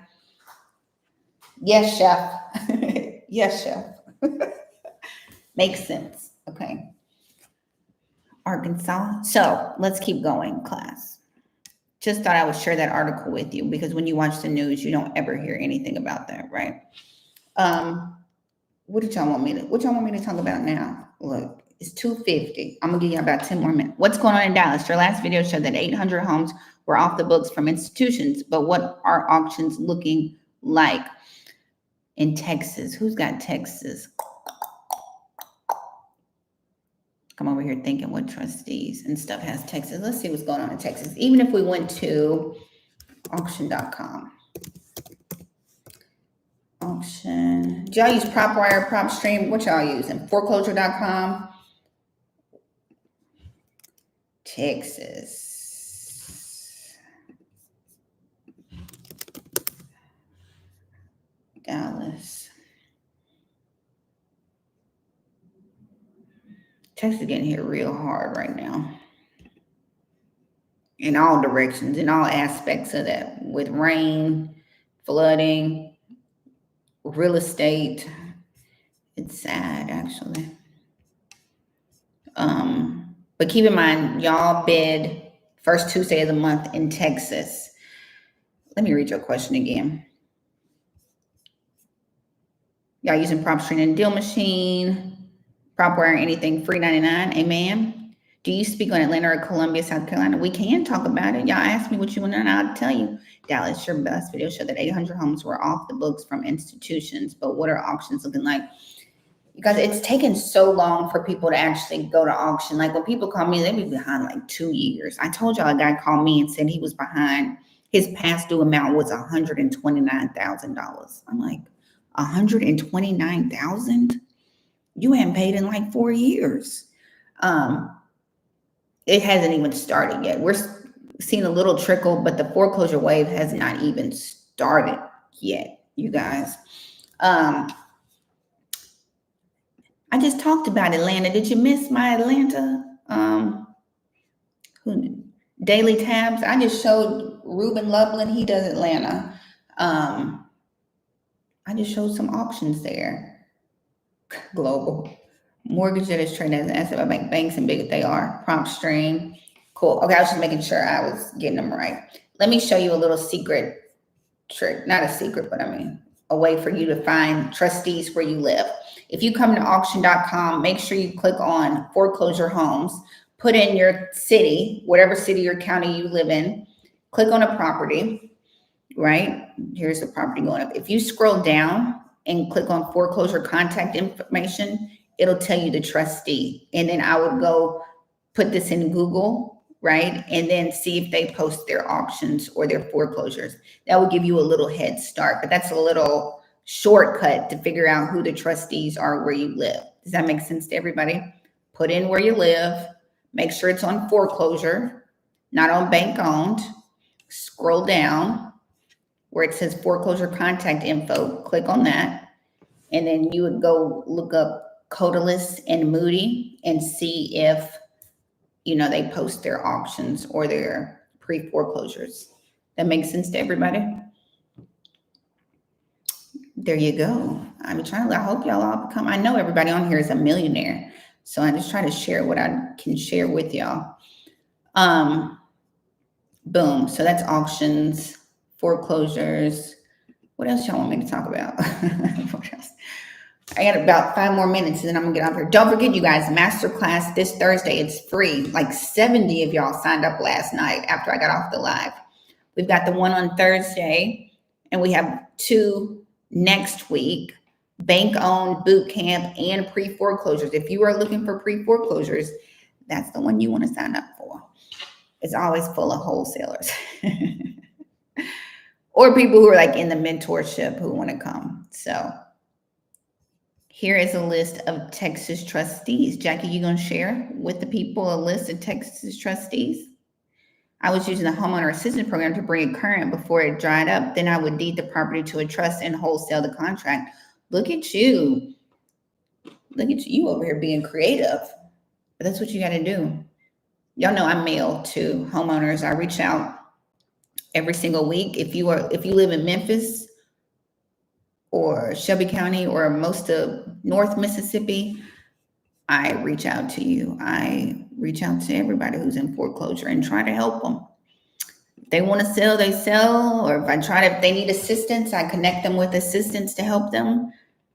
Speaker 1: Yes, chef. Yes, chef. Makes sense, okay? Arkansas. So let's keep going, class. Just thought I would share that article with you, because when you watch the news, you don't ever hear anything about that, right? What y'all want me to talk about now? Look, it's 2:50. I'm gonna give you about 10 more minutes. What's going on in Dallas? Your last video showed that 800 homes were off the books from institutions, but what are auctions looking like in Texas? Who's got Texas? Come over here thinking what trustees and stuff has Texas. Let's see what's going on in Texas. Even if we went to auction.com. Auction. Do y'all use PropWire, PropStream? What y'all using? Foreclosure.com. Texas. Dallas. Texas is getting hit real hard right now. In all directions, in all aspects of that. With rain, flooding, real estate. It's sad, actually. But keep in mind, y'all bid first Tuesday of the month in Texas. Let me read your question again. Y'all using PropStream and Deal Machine, PropWire, anything free 99. Amen. Do you speak on Atlanta or Columbia, South Carolina? We can talk about it. Y'all ask me what you want to know, and I'll tell you. Dallas, your best video showed that 800 homes were off the books from institutions, but what are auctions looking like? Because it's taken so long for people to actually go to auction. Like, when people call me, they be behind like 2 years. I told y'all a guy called me and said he was behind. His past due amount was $129,000. I'm like, 129,000? You haven't paid in like 4 years. It hasn't even started yet. We're seeing a little trickle, but the foreclosure wave has not even started yet, you guys. I just talked about Atlanta. Did you miss my Atlanta daily tabs? I just showed Ruben Lublin. He does Atlanta. I just showed some auctions there. Global. Mortgage that is traded as an asset by banks and big if they are. PropStream. Cool. Okay, I was just making sure I was getting them right. Let me show you a little secret trick. Not a secret, but I mean, a way for you to find trustees where you live. If you come to auction.com, make sure you click on foreclosure homes, put in your city, whatever city or county you live in, click on a property, right? Here's the property going up. If you scroll down and click on foreclosure contact information, it'll tell you the trustee. And then I would go put this in Google, right? And then see if they post their auctions or their foreclosures. That will give you a little head start, but that's a little shortcut to figure out who the trustees are where you live. Does that make sense to everybody? Put in where you live, make sure it's on foreclosure, not on bank owned. Scroll down where it says foreclosure contact info. Click on that. And then you would go look up Codalist and Moody and see if, they post their auctions or their pre-foreclosures. That makes sense to everybody? There you go. I hope y'all all become, I know everybody on here is a millionaire. So I just try to share what I can share with y'all. Boom. So that's auctions, foreclosures. What else y'all want me to talk about? What else? I got about 5 more minutes and then I'm gonna get off here. Don't forget, you guys, Masterclass this Thursday. It's free. Like 70 of y'all signed up last night after I got off the live. We've got the one on Thursday and we have 2 next week, bank-owned boot camp and pre-foreclosures. If you are looking for pre-foreclosures, that's the one you want to sign up for. It's always full of wholesalers or people who are like in the mentorship who want to come. So here is a list of Texas trustees. Jackie, you going to share with the people a list of Texas trustees? I was using the homeowner assistance program to bring it current before it dried up. Then I would deed the property to a trust and wholesale the contract. Look at you. Look at you over here being creative. But that's what you got to do. Y'all know I'm mail to homeowners. I reach out every single week. If you live in Memphis or Shelby County or most of North Mississippi, I reach out to you. I reach out to everybody who's in foreclosure and try to help them. If they want to sell, they sell. Or if they need assistance, I connect them with assistants to help them.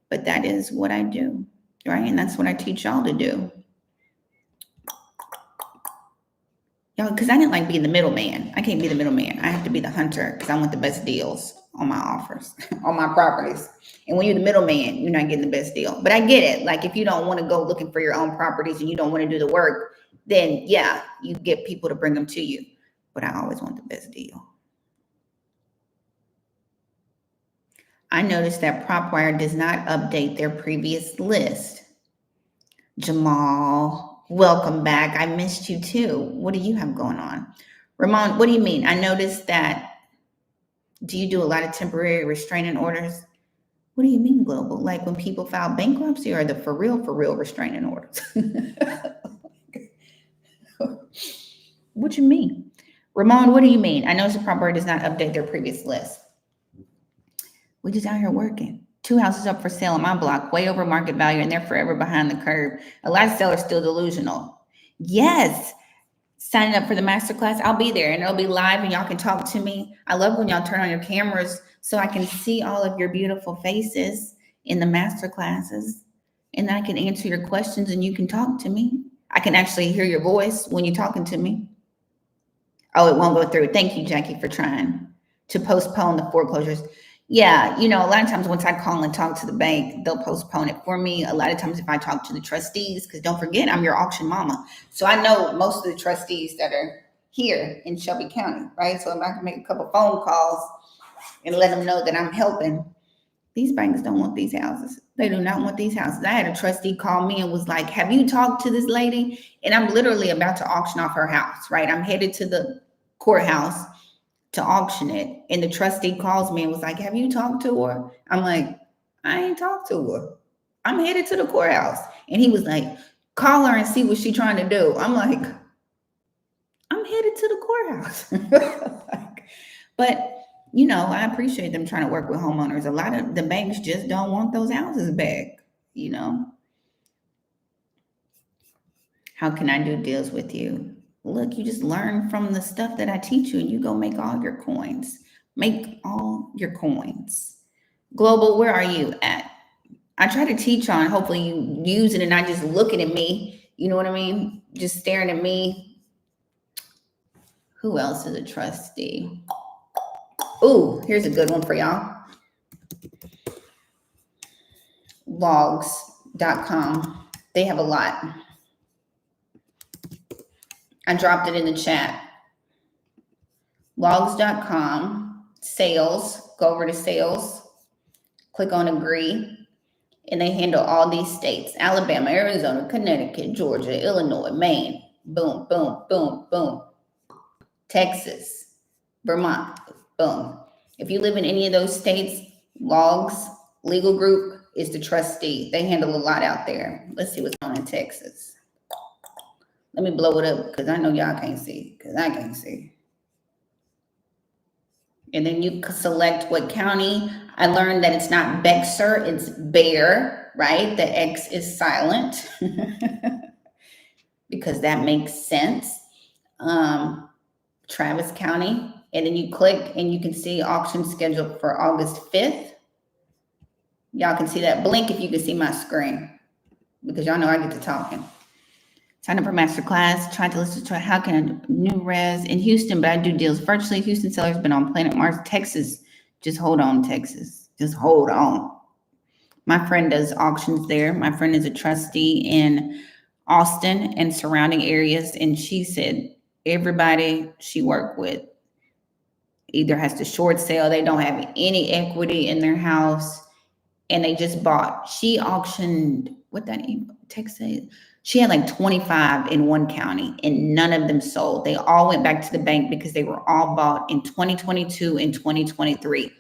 Speaker 1: But that is what I do, right? And that's what I teach y'all to do. Y'all, because I didn't like being the middleman. I can't be the middleman. I have to be the hunter because I want the best deals on my offers, on my properties. And when you're the middleman, you're not getting the best deal. But I get it. Like if you don't want to go looking for your own properties and you don't want to do the work, then yeah, you get people to bring them to you. But I always want the best deal. I noticed that PropWire does not update their previous list. Jamal, welcome back. I missed you too. What do you have going on? Ramon, what do you mean? I noticed that. Do you do a lot of temporary restraining orders? What do you mean global? Like when people file bankruptcy or the for real restraining orders? What you mean? Ramon, what do you mean? I noticed the PropWire does not update their previous list. We just out here working. 2 houses up for sale on my block, way over market value, and they're forever behind the curve. A lot of sellers still delusional. Yes. Signing up for the masterclass, I'll be there and it'll be live and y'all can talk to me. I love when y'all turn on your cameras so I can see all of your beautiful faces in the masterclasses. And then I can answer your questions and you can talk to me. I can actually hear your voice when you're talking to me. Oh, it won't go through. Thank you, Jackie, for trying to postpone the foreclosures. Yeah, a lot of times once I call and talk to the bank, they'll postpone it for me. A lot of times if I talk to the trustees, because don't forget, I'm your auction mama. So I know most of the trustees that are here in Shelby County, right? So if I can make a couple phone calls and let them know that I'm helping, these banks don't want these houses. They do not want these houses. I had a trustee call me and was like, have you talked to this lady? And I'm literally about to auction off her house, right? I'm headed to the courthouse to auction it. And the trustee calls me and was like, have you talked to her? I'm like, I ain't talked to her. I'm headed to the courthouse. And he was like, call her and see what she's trying to do. I'm like, I'm headed to the courthouse. But, I appreciate them trying to work with homeowners. A lot of the banks just don't want those houses back, How can I do deals with you? Look, you just learn from the stuff that I teach you and you go make all your coins. Make all your coins. Global, where are you at? I try to teach on, hopefully you use it and not just looking at me. You know what I mean? Just staring at me. Who else is a trustee? Ooh, here's a good one for y'all. Logs.com. They have a lot. I dropped it in the chat. Logs.com, sales, go over to sales, click on agree, and they handle all these states: Alabama, Arizona, Connecticut, Georgia, Illinois, Maine. Boom, boom, boom, boom. Texas, Vermont, boom. If you live in any of those states, Logs Legal Group is the trustee. They handle a lot out there. Let's see what's going on in Texas. Let me blow it up because I know y'all can't see, because I can't see. And then you select what county. I learned that it's not Bexar, it's Bear, right? The X is silent because that makes sense. Travis County. And then you click and you can see auction scheduled for August 5th. Y'all can see that. Blink if you can see my screen, because y'all know I get to talking. Sign up for Masterclass. Try to listen to how can new res in Houston, but I do deals virtually. Houston sellers been on Planet Mars. Texas, just hold on, Texas. Just hold on. My friend does auctions there. My friend is a trustee in Austin and surrounding areas, and she said everybody she worked with either has to short sale, they don't have any equity in their house, and they just bought. She auctioned, what that Texas? She had like 25 in one county, and none of them sold. They all went back to the bank because they were all bought in 2022 and 2023.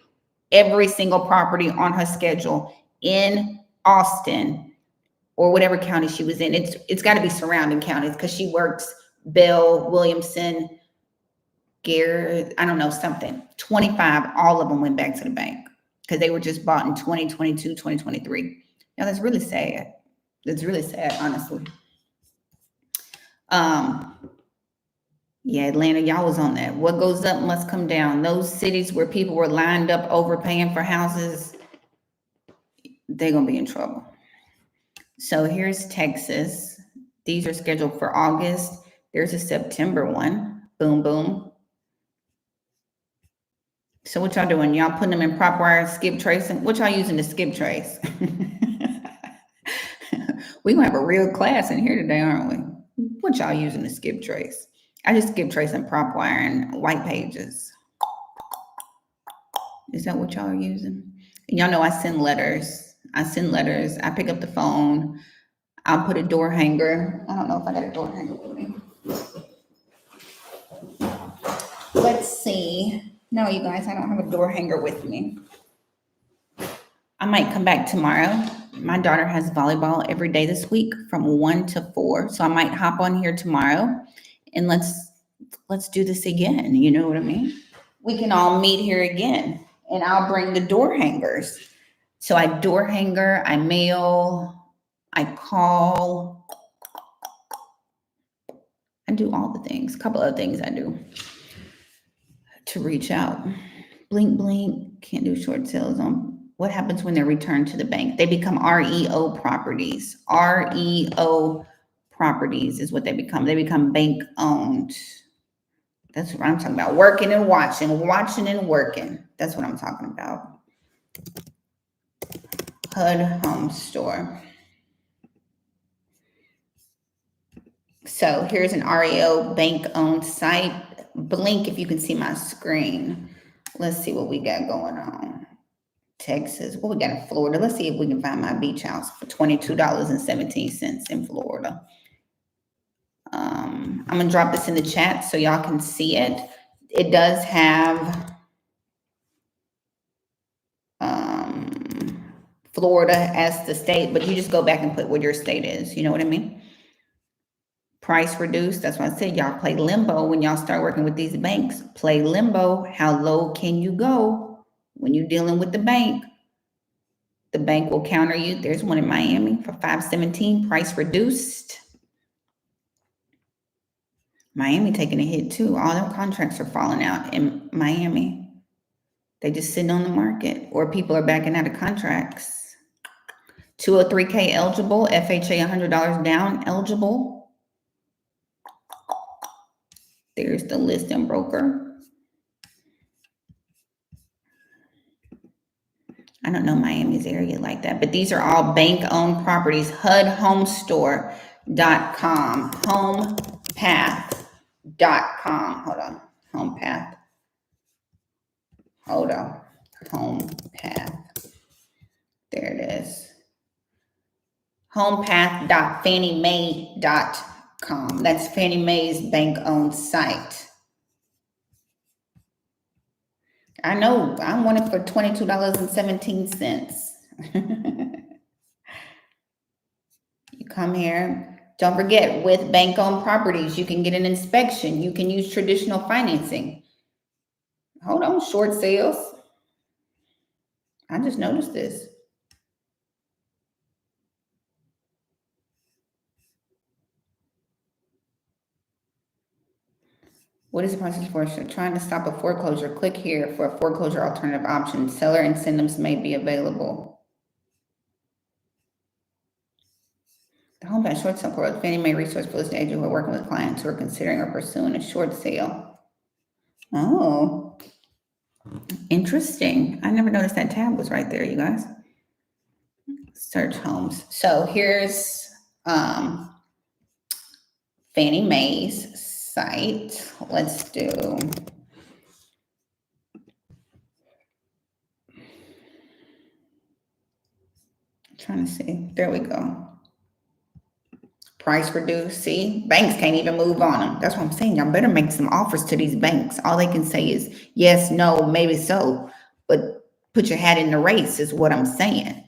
Speaker 1: Every single property on her schedule in Austin or whatever county she was in. It's got to be surrounding counties because she works Bell, Williamson, Garrett, I don't know, something. 25, all of them went back to the bank because they were just bought in 2022, 2023. Now, that's really sad. That's really sad, honestly. Yeah, Atlanta, y'all was on that. What goes up must come down. Those cities where people were lined up overpaying for houses, they're going to be in trouble. So here's Texas. These are scheduled for August. There's a September one. Boom, boom. So what y'all doing? Y'all putting them in prop wire, skip tracing? What y'all using to skip trace? We gonna have a real class in here today, aren't we? What y'all using to skip trace? I just skip tracing prop wire and white pages. Is that what y'all are using? And y'all know I send letters. I pick up the phone. I'll put a door hanger. I don't know if I got a door hanger with me. Let's see. No, you guys, I don't have a door hanger with me. I might come back tomorrow. My daughter has volleyball every day this week from 1 to 4. So I might hop on here tomorrow and let's do this again. You know what I mean? We can all meet here again, and I'll bring the door hangers. So I door hanger, I mail, I call, I do all the things. A couple of things I do to reach out. Blink, blink, can't do short sales on. What happens when they're returned to the bank? They become REO properties. REO properties is what they become. They become bank owned. That's what I'm talking about. Working and watching and working. That's what I'm talking about. HUD Home Store. So here's an REO bank owned site. Blink if you can see my screen. Let's see what we got going on. Texas. What we got in Florida? Let's see if we can find my beach house for $22.17 in Florida. I'm gonna drop this in the chat so y'all can see it. It does have Florida as the state, but you just go back and put what your state is. You know what I mean? Price reduced. That's why I said y'all play limbo when y'all start working with these banks. Play limbo. How low can you go when you're dealing with the bank? The bank will counter you. There's one in Miami for $517, price reduced. Miami taking a hit too. All their contracts are falling out in Miami. They just sitting on the market, or people are backing out of contracts. 203K eligible, FHA $100 down eligible. There's the listing broker. I don't know Miami's area like that, but these are all bank-owned properties. HUDHomestore.com, HomePath.com. Hold on, HomePath. Hold on, HomePath. There it is. HomePath.FannieMae.com. That's Fannie Mae's bank-owned site. I know, I want it for $22.17. You come here. Don't forget, with bank-owned properties, you can get an inspection. You can use traditional financing. Hold on, short sales. I just noticed this. What is the process for trying to stop a foreclosure? Click here for a foreclosure alternative option. Seller incentives may be available. The home bank short sale portal, Fannie Mae resource for listing agent who are working with clients who are considering or pursuing a short sale. Oh, interesting. I never noticed that tab was right there, you guys. Search homes. So here's Fannie Mae's site. Let's do. Trying to see. There we go. Price reduced. See, banks can't even move on them. That's what I'm saying. Y'all better make some offers to these banks. All they can say is yes, no, maybe so, but put your hat in the race is what I'm saying.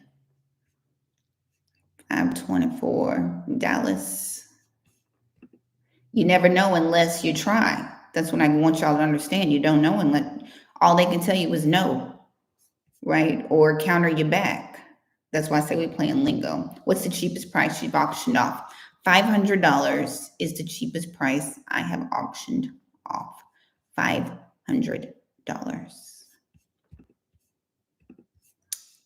Speaker 1: 524 Dallas. You never know unless you try. That's what I want y'all to understand. You don't know unless all they can tell you is no, right? Or counter you back. That's why I say we play in lingo. What's the cheapest price you've auctioned off? $500 is the cheapest price I have auctioned off. $500.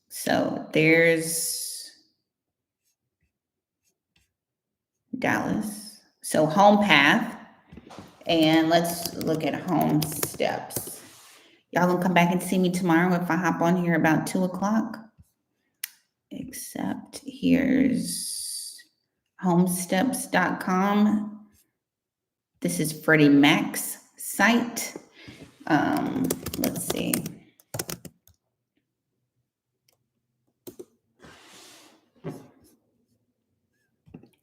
Speaker 1: So there's Dallas. So Home Path. And let's look at Home Steps. Y'all gonna come back and see me tomorrow if I hop on here about 2 o'clock? Except here's homesteps.com. This is Freddie Mac's site. Let's see.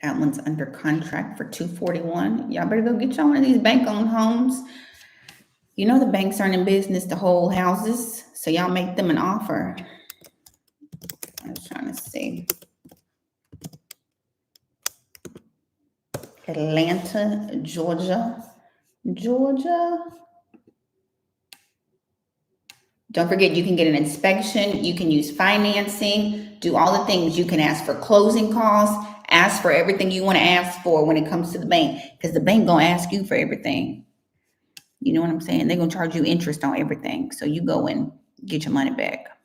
Speaker 1: That one's under contract for $241. Y'all better go get y'all one of these bank-owned homes. You know the banks aren't in business to hold houses, so y'all make them an offer. I was trying to see. Atlanta, Georgia. Don't forget, you can get an inspection. You can use financing, do all the things. You can ask for closing costs, ask for everything you want to ask for when it comes to the bank, because the bank going to ask you for everything. You know what I'm saying? They're going to charge you interest on everything. So you go and get your money back.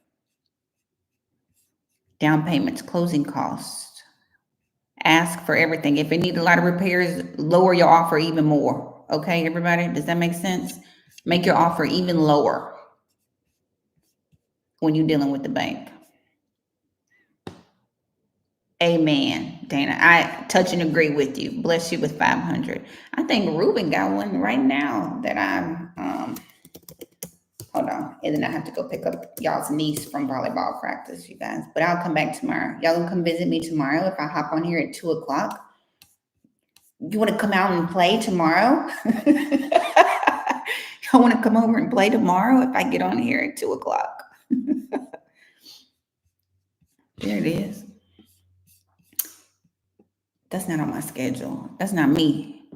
Speaker 1: Down payments, closing costs. Ask for everything. If it needs a lot of repairs, lower your offer even more. Okay, everybody? Does that make sense? Make your offer even lower when you're dealing with the bank. Amen, Dana. I touch and agree with you. Bless you with 500. I think Ruben got one right now that I'm, hold on. And then I have to go pick up y'all's niece from volleyball practice, you guys. But I'll come back tomorrow. Y'all gonna come visit me tomorrow if I hop on here at 2 o'clock? You want to come out and play tomorrow? Y'all want to come over and play tomorrow if I get on here at 2 o'clock? There it is. That's not on my schedule. That's not me.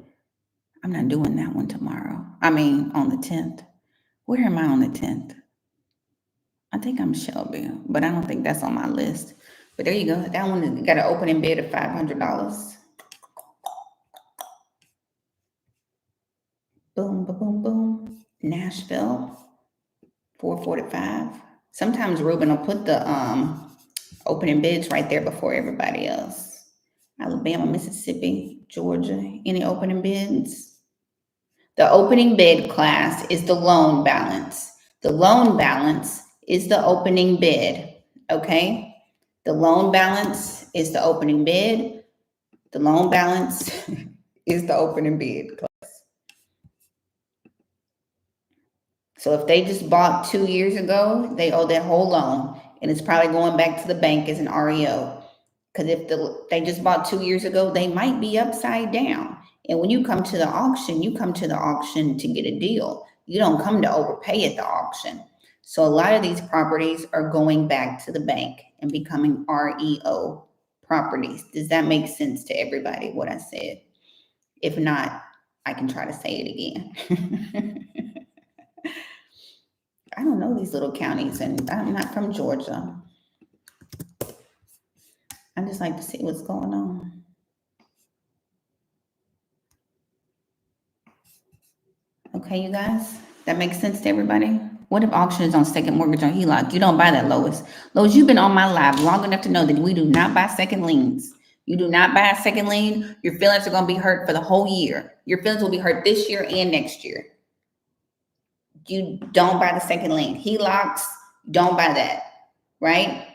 Speaker 1: I'm not doing that one tomorrow. I mean, on the 10th. Where am I on the 10th? I think I'm Shelby, but I don't think that's on my list. But there you go. That one got an opening bid of $500. Boom, boom, boom, boom. Nashville, 445. Sometimes Ruben will put the opening bids right there before everybody else. Alabama, Mississippi, Georgia. Any opening bids? The opening bid class is the loan balance. The loan balance is the opening bid. Okay? The loan balance is the opening bid. The loan balance is the opening bid class. So if they just bought 2 years ago, they owe their whole loan. And it's probably going back to the bank as an REO. Because if they just bought 2 years ago, they might be upside down. And when you come to the auction, you come to the auction to get a deal. You don't come to overpay at the auction. So a lot of these properties are going back to the bank and becoming REO properties. Does that make sense to everybody, what I said? If not, I can try to say it again. I don't know these little counties, and I'm not from Georgia. I just like to see what's going on. Okay, you guys, that makes sense to everybody? What if auction is on second mortgage on HELOC? You don't buy that, Lois. Lois, you've been on my live long enough to know that we do not buy second liens. You do not buy a second lien. Your feelings are going to be hurt for the whole year. Your feelings will be hurt this year and next year. You don't buy the second lien. HELOCs, don't buy that, right?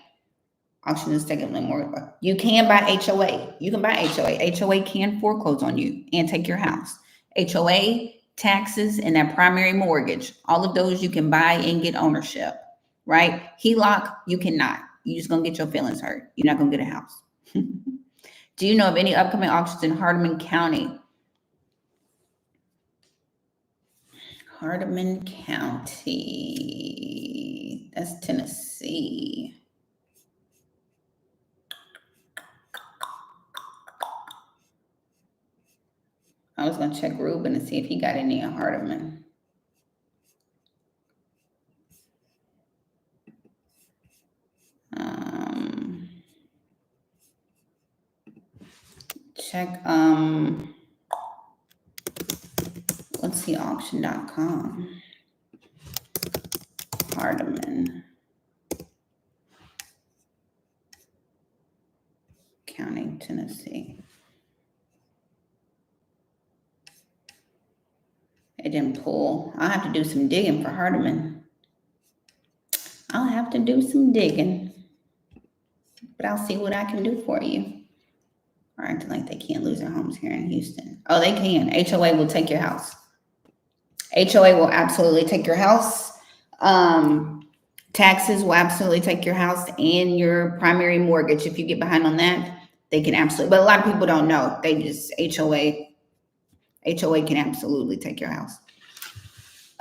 Speaker 1: Auction is second lien mortgage. You can buy HOA. You can buy HOA. HOA can foreclose on you and take your house. HOA, taxes, and that primary mortgage, all of those you can buy and get ownership, right? HELOC, you cannot. You're just going to get your feelings hurt. You're not going to get a house. Do you know of any upcoming auctions in Hardeman County? Hardeman County. That's Tennessee. I was going to check Ruben and see if he got any in Hardeman. Check, let's see, auction.com. Hardeman County, Tennessee. It didn't pull. I'll have to do some digging for Hardeman. I'll have to do some digging, but I'll see what I can do for you. Or acting like they can't lose their homes here in Houston. Oh, they can. HOA will take your house. HOA will absolutely take your house. Taxes will absolutely take your house and your primary mortgage. If you get behind on that, they can absolutely. But a lot of people don't know. They just HOA can absolutely take your house.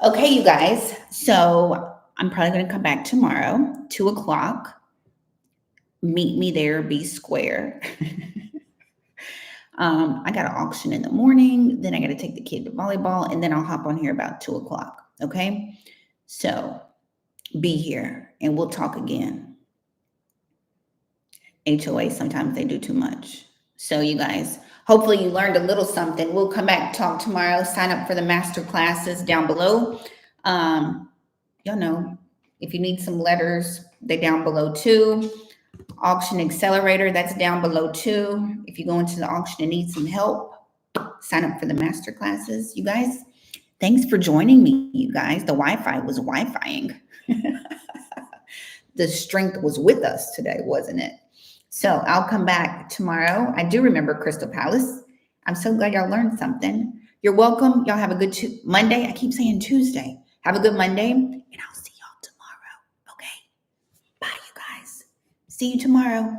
Speaker 1: Okay, you guys. So I'm probably going to come back tomorrow, 2:00. Meet me there, be square. I got an auction in the morning, then I got to take the kid to volleyball, and then I'll hop on here about 2:00. Okay. So be here and we'll talk again. HOA, sometimes they do too much. So you guys, hopefully you learned a little something. We'll come back and talk tomorrow. Sign up for the masterclasses down below. Y'all know, if you need some letters, they're down below too. Auction accelerator, that's down below too. If you go into the auction and need some help, sign up for the master classes. You guys, thanks for joining me, you guys. The Wi-Fi was Wi-Fiing. The strength was with us today, wasn't it? So I'll come back tomorrow. I do remember Crystal Palace. I'm so glad y'all learned something. You're welcome. Y'all have a good Monday. I keep saying Tuesday. Have a good Monday, and I'll see y'all tomorrow. Okay? Bye, you guys. See you tomorrow.